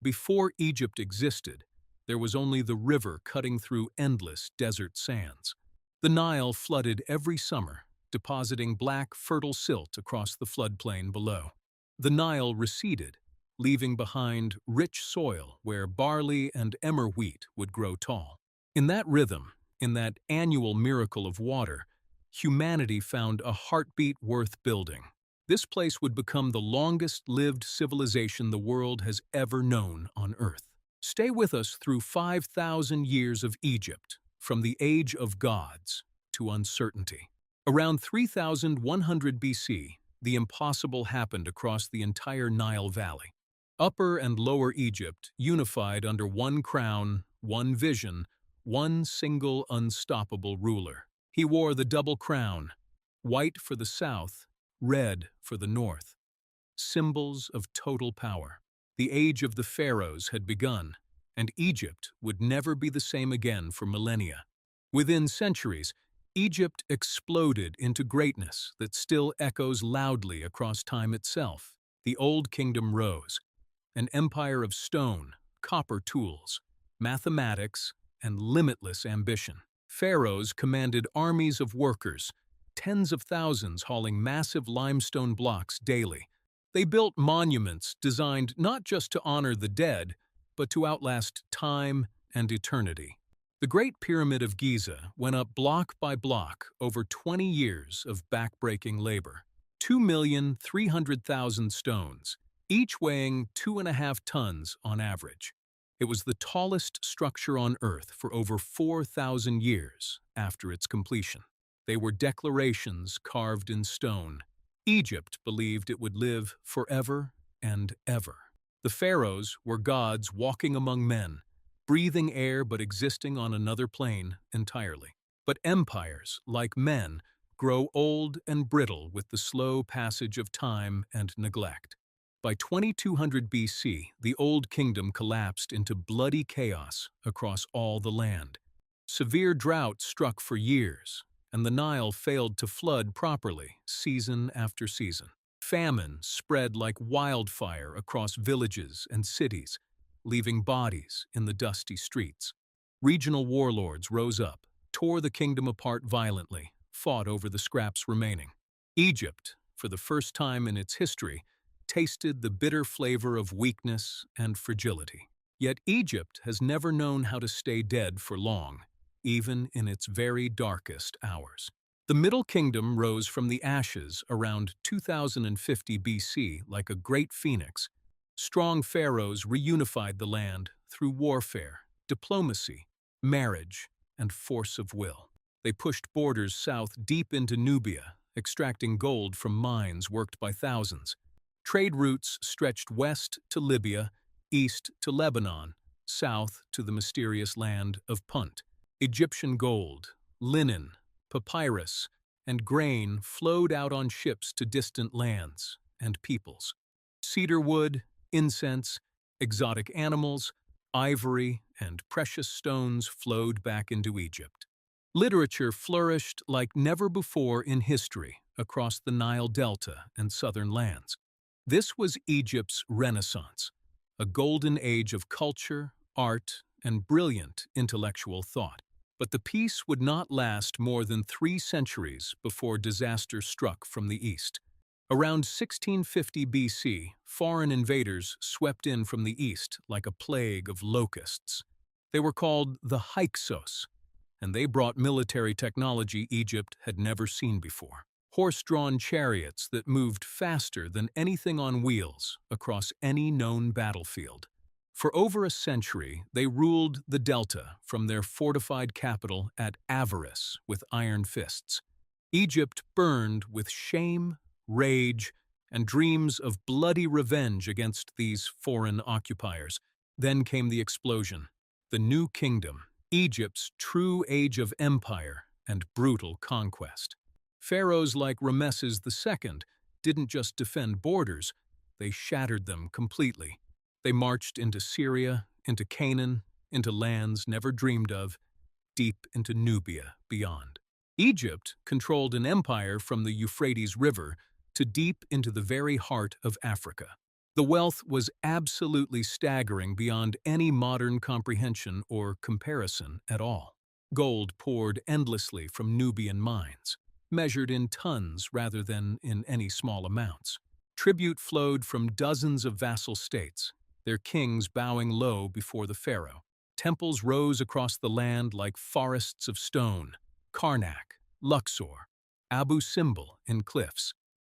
Before Egypt existed, there was only the river cutting through endless desert sands. The Nile flooded every summer, depositing black, fertile silt across the floodplain below. The Nile receded, leaving behind rich soil where barley and emmer wheat would grow tall. In that rhythm, in that annual miracle of water, humanity found a heartbeat worth building. This place would become the longest-lived civilization the world has ever known on Earth. Stay with us through 5,000 years of Egypt, from the age of gods to uncertainty. Around 3,100 BC, the impossible happened across the entire Nile Valley. Upper and Lower Egypt unified under one crown, one vision, one single unstoppable ruler. He wore the double crown, white for the south, red for the north. Symbols of total power. The age of the Pharaohs had begun, and Egypt would never be the same again for millennia. Within centuries, Egypt exploded into greatness that still echoes loudly across time itself. The Old Kingdom rose, an empire of stone, copper tools, mathematics, and limitless ambition. Pharaohs commanded armies of workers, tens of thousands hauling massive limestone blocks daily. They built monuments designed not just to honor the dead, but to outlast time and eternity. The Great Pyramid of Giza went up block by block over 20 years of backbreaking labor. 2,300,000 stones, each weighing 2.5 tons on average. It was the tallest structure on Earth for over 4,000 years after its completion. They were declarations carved in stone. Egypt believed it would live forever and ever. The pharaohs were gods walking among men, breathing air but existing on another plane entirely. But empires, like men, grow old and brittle with the slow passage of time and neglect. By 2200 BC, the Old Kingdom collapsed into bloody chaos across all the land. Severe drought struck for years, and the Nile failed to flood properly season after season. Famine spread like wildfire across villages and cities, leaving bodies in the dusty streets. Regional warlords rose up, tore the kingdom apart violently, fought over the scraps remaining. Egypt, for the first time in its history, tasted the bitter flavor of weakness and fragility. Yet Egypt has never known how to stay dead for long, even in its very darkest hours. The Middle Kingdom rose from the ashes around 2050 BC like a great phoenix. Strong pharaohs reunified the land through warfare, diplomacy, marriage, and force of will. They pushed borders south deep into Nubia, extracting gold from mines worked by thousands. Trade routes stretched west to Libya, east to Lebanon, south to the mysterious land of Punt. Egyptian gold, linen, papyrus, and grain flowed out on ships to distant lands and peoples. Cedar wood, incense, exotic animals, ivory, and precious stones flowed back into Egypt. Literature flourished like never before in history across the Nile Delta and southern lands. This was Egypt's Renaissance, a golden age of culture, art, and brilliant intellectual thought. But the peace would not last more than 3 centuries before disaster struck from the east. Around 1650 BC, foreign invaders swept in from the east like a plague of locusts. They were called the Hyksos, and they brought military technology Egypt had never seen before. Horse-drawn chariots that moved faster than anything on wheels across any known battlefield. For over a century, they ruled the Delta from their fortified capital at Avaris with iron fists. Egypt burned with shame, rage, and dreams of bloody revenge against these foreign occupiers. Then came the explosion, the New Kingdom, Egypt's true age of empire and brutal conquest. Pharaohs like Ramesses II didn't just defend borders, they shattered them completely. They marched into Syria, into Canaan, into lands never dreamed of, deep into Nubia beyond. Egypt controlled an empire from the Euphrates River to deep into the very heart of Africa. The wealth was absolutely staggering beyond any modern comprehension or comparison at all. Gold poured endlessly from Nubian mines, measured in tons rather than in any small amounts. Tribute flowed from dozens of vassal states, their kings bowing low before the pharaoh. Temples rose across the land like forests of stone, Karnak, Luxor, Abu Simbel in cliffs.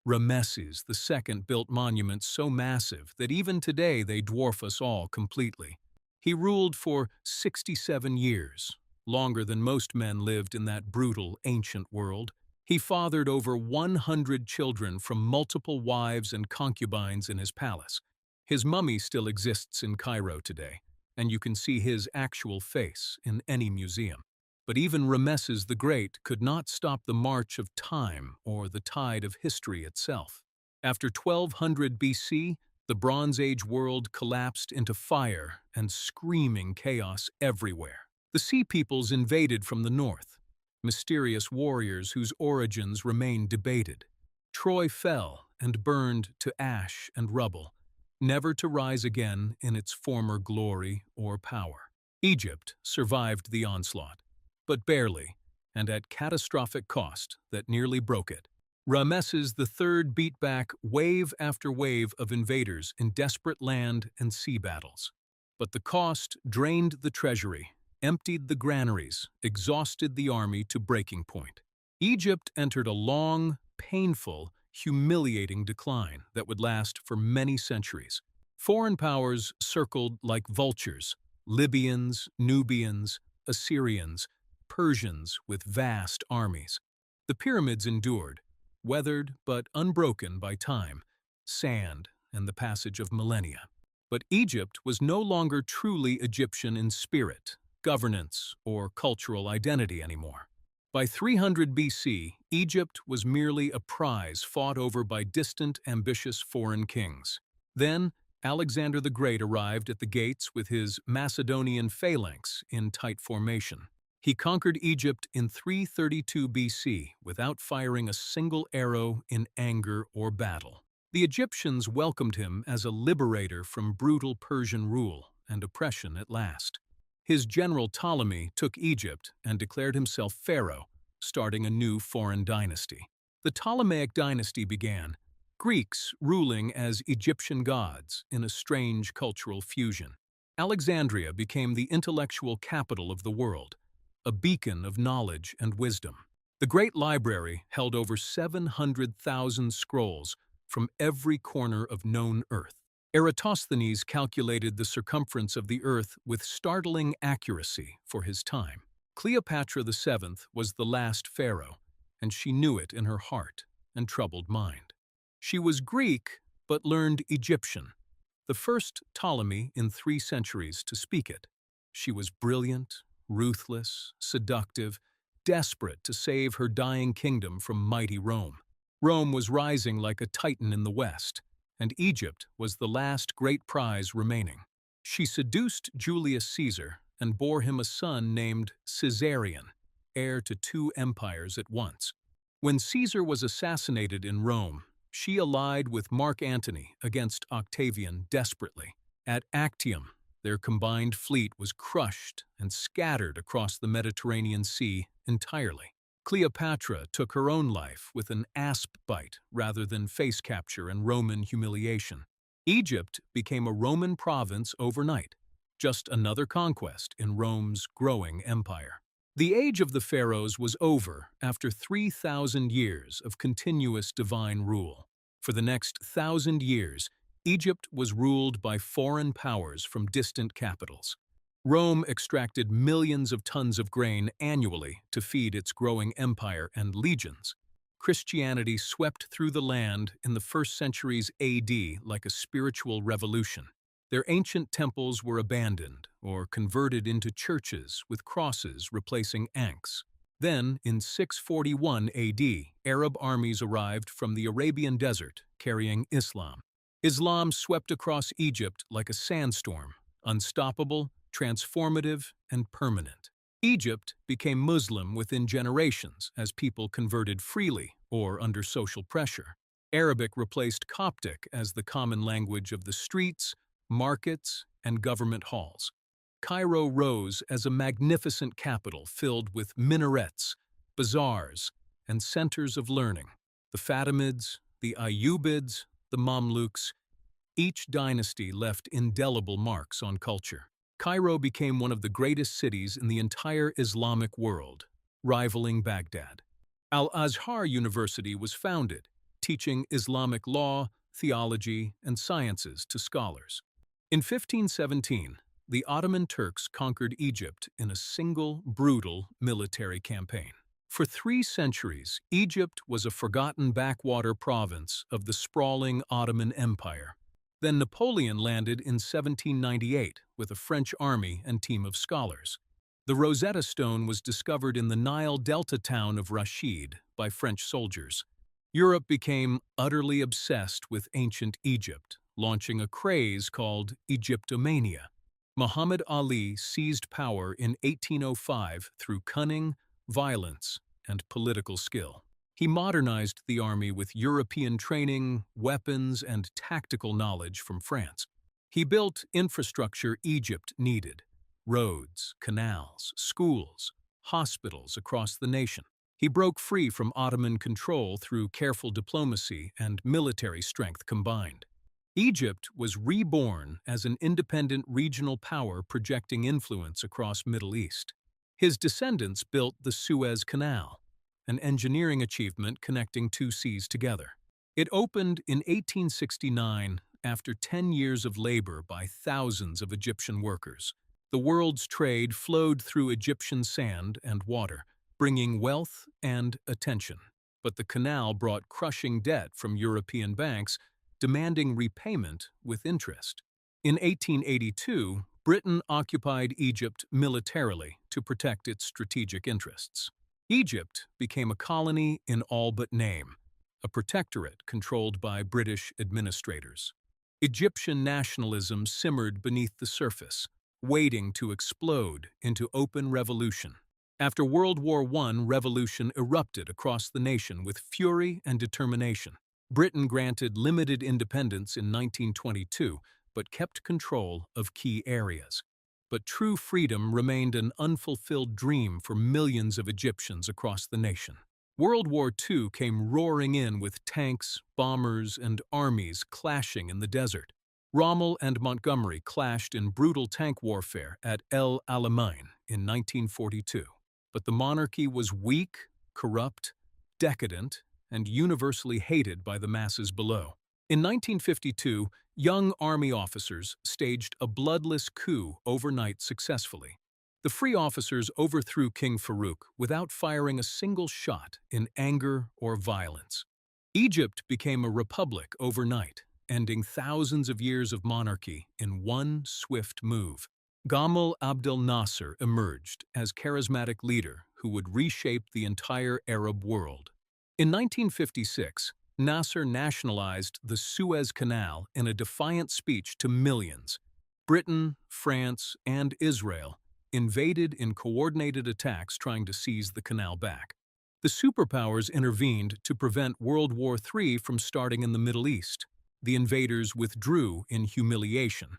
Ramesses II built monuments so massive that even today they dwarf us all completely. He ruled for 67 years, longer than most men lived in that brutal, ancient world. He fathered over 100 children from multiple wives and concubines in his palace. His mummy still exists in Cairo today, and you can see his actual face in any museum. But even Ramesses the Great could not stop the march of time or the tide of history itself. After 1200 BC, the Bronze Age world collapsed into fire and screaming chaos everywhere. The Sea Peoples invaded from the north, mysterious warriors whose origins remain debated. Troy fell and burned to ash and rubble, never to rise again in its former glory or power. Egypt survived the onslaught, but barely, and at catastrophic cost that nearly broke it. Ramesses III beat back wave after wave of invaders in desperate land and sea battles. But the cost drained the treasury, emptied the granaries, exhausted the army to breaking point. Egypt entered a long, painful, humiliating decline that would last for many centuries. Foreign powers circled like vultures: Libyans, Nubians, Assyrians, Persians with vast armies. The pyramids endured, weathered but unbroken by time, sand, and the passage of millennia. But Egypt was no longer truly Egyptian in spirit, governance, or cultural identity anymore. By 300 BC, Egypt was merely a prize fought over by distant, ambitious foreign kings. Then, Alexander the Great arrived at the gates with his Macedonian phalanx in tight formation. He conquered Egypt in 332 BC without firing a single arrow in anger or battle. The Egyptians welcomed him as a liberator from brutal Persian rule and oppression at last. His general Ptolemy took Egypt and declared himself pharaoh, starting a new foreign dynasty. The Ptolemaic dynasty began, Greeks ruling as Egyptian gods in a strange cultural fusion. Alexandria became the intellectual capital of the world, a beacon of knowledge and wisdom. The Great Library held over 700,000 scrolls from every corner of known Earth. Eratosthenes calculated the circumference of the Earth with startling accuracy for his time. Cleopatra VII was the last pharaoh, and she knew it in her heart and troubled mind. She was Greek, but learned Egyptian, the first Ptolemy in 3 centuries to speak it. She was brilliant, ruthless, seductive, desperate to save her dying kingdom from mighty Rome. Rome was rising like a titan in the west, and Egypt was the last great prize remaining. She seduced Julius Caesar and bore him a son named Caesarion, heir to 2 empires at once. When Caesar was assassinated in Rome, she allied with Mark Antony against Octavian desperately. At Actium, their combined fleet was crushed and scattered across the Mediterranean Sea entirely. Cleopatra took her own life with an asp bite rather than face capture and Roman humiliation. Egypt became a Roman province overnight, just another conquest in Rome's growing empire. The age of the pharaohs was over after 3,000 years of continuous divine rule. For the next 1,000 years, Egypt was ruled by foreign powers from distant capitals. Rome extracted millions of tons of grain annually to feed its growing empire and legions. Christianity swept through the land in the first centuries AD like a spiritual revolution. Their ancient temples were abandoned or converted into churches with crosses replacing ankhs. Then, in 641 AD, Arab armies arrived from the Arabian desert carrying Islam. Islam swept across Egypt like a sandstorm, unstoppable, transformative, and permanent. Egypt became Muslim within generations as people converted freely or under social pressure. Arabic replaced Coptic as the common language of the streets, markets, and government halls. Cairo rose as a magnificent capital filled with minarets, bazaars, and centers of learning. The Fatimids, the Ayyubids, the Mamluks, each dynasty left indelible marks on culture. Cairo became one of the greatest cities in the entire Islamic world, rivaling Baghdad. Al-Azhar University was founded, teaching Islamic law, theology, and sciences to scholars. In 1517, the Ottoman Turks conquered Egypt in a single, brutal military campaign. For 3 centuries, Egypt was a forgotten backwater province of the sprawling Ottoman Empire. Then Napoleon landed in 1798 with a French army and team of scholars. The Rosetta Stone was discovered in the Nile Delta town of Rashid by French soldiers. Europe became utterly obsessed with ancient Egypt, launching a craze called Egyptomania. Muhammad Ali seized power in 1805 through cunning, violence, and political skill. He modernized the army with European training, weapons, and tactical knowledge from France. He built infrastructure Egypt needed: roads, canals, schools, hospitals across the nation. He broke free from Ottoman control through careful diplomacy and military strength combined. Egypt was reborn as an independent regional power projecting influence across Middle East. His descendants built the Suez Canal, an engineering achievement connecting 2 seas together. It opened in 1869 after 10 years of labor by thousands of Egyptian workers. The world's trade flowed through Egyptian sand and water, bringing wealth and attention. But the canal brought crushing debt from European banks, demanding repayment with interest. In 1882, Britain occupied Egypt militarily to protect its strategic interests. Egypt became a colony in all but name, a protectorate controlled by British administrators. Egyptian nationalism simmered beneath the surface, waiting to explode into open revolution. After World War I, revolution erupted across the nation with fury and determination. Britain granted limited independence in 1922, but kept control of key areas. But true freedom remained an unfulfilled dream for millions of Egyptians across the nation. World War II came roaring in with tanks, bombers, and armies clashing in the desert. Rommel and Montgomery clashed in brutal tank warfare at El Alamein in 1942. But the monarchy was weak, corrupt, decadent, and universally hated by the masses below. In 1952, young army officers staged a bloodless coup overnight successfully. The free officers overthrew King Farouk without firing a single shot in anger or violence. Egypt became a republic overnight, ending thousands of years of monarchy in one swift move. Gamal Abdel Nasser emerged as charismatic leader who would reshape the entire Arab world. In 1956, Nasser nationalized the Suez Canal in a defiant speech to millions. Britain, France, and Israel invaded in coordinated attacks trying to seize the canal back. The superpowers intervened to prevent World War III from starting in the Middle East. The invaders withdrew in humiliation.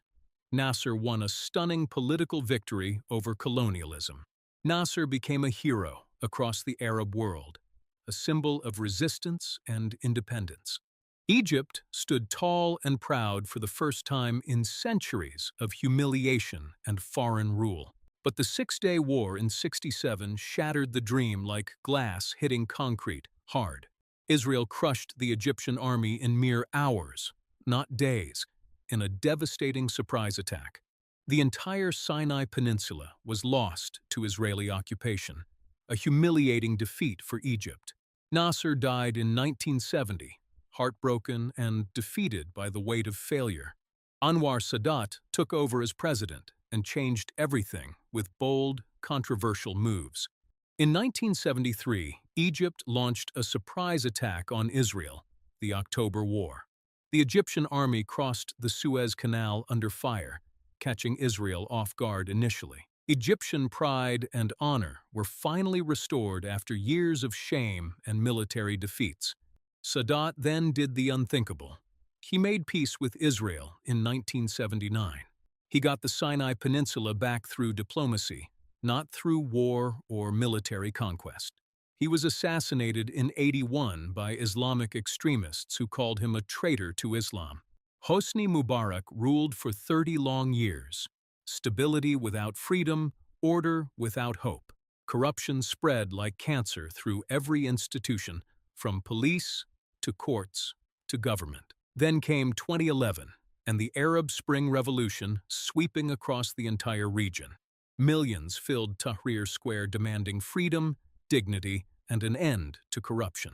Nasser won a stunning political victory over colonialism. Nasser became a hero across the Arab world, a symbol of resistance and independence. Egypt stood tall and proud for the first time in centuries of humiliation and foreign rule. But the Six-Day War in '67 shattered the dream like glass hitting concrete hard. Israel crushed the Egyptian army in mere hours, not days, in a devastating surprise attack. The entire Sinai Peninsula was lost to Israeli occupation, a humiliating defeat for Egypt. Nasser died in 1970, heartbroken and defeated by the weight of failure. Anwar Sadat took over as president and changed everything with bold, controversial moves. In 1973, Egypt launched a surprise attack on Israel, the October War. The Egyptian army crossed the Suez Canal under fire, catching Israel off guard initially. Egyptian pride and honor were finally restored after years of shame and military defeats. Sadat then did the unthinkable. He made peace with Israel in 1979. He got the Sinai Peninsula back through diplomacy, not through war or military conquest. He was assassinated in '81 by Islamic extremists who called him a traitor to Islam. Hosni Mubarak ruled for 30 long years. Stability without freedom, order without hope. Corruption spread like cancer through every institution, from police to courts to government. Then came 2011, and the Arab Spring Revolution sweeping across the entire region. Millions filled Tahrir Square demanding freedom, dignity, and an end to corruption.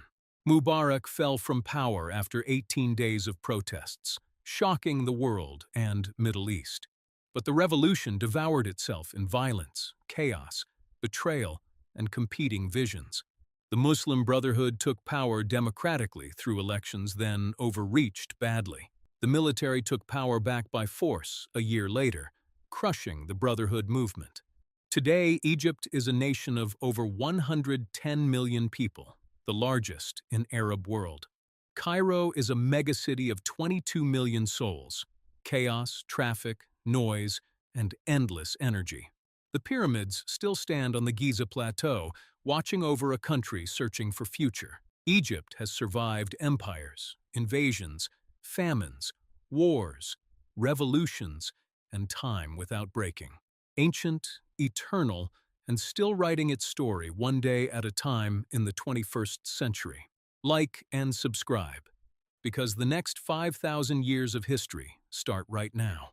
Mubarak fell from power after 18 days of protests, shocking the world and Middle East. But the revolution devoured itself in violence, chaos, betrayal, and competing visions. The Muslim Brotherhood took power democratically through elections, then overreached badly. The military took power back by force a year later, crushing the Brotherhood movement. Today, Egypt is a nation of over 110 million people, the largest in Arab world. Cairo is a megacity of 22 million souls. Chaos, traffic, noise, and endless energy. The pyramids still stand on the Giza plateau, watching over a country searching for future. Egypt has survived empires, invasions, famines, wars, revolutions, and time without breaking. Ancient, eternal, and still writing its story one day at a time in the 21st century. Like and subscribe, because the next 5,000 years of history start right now.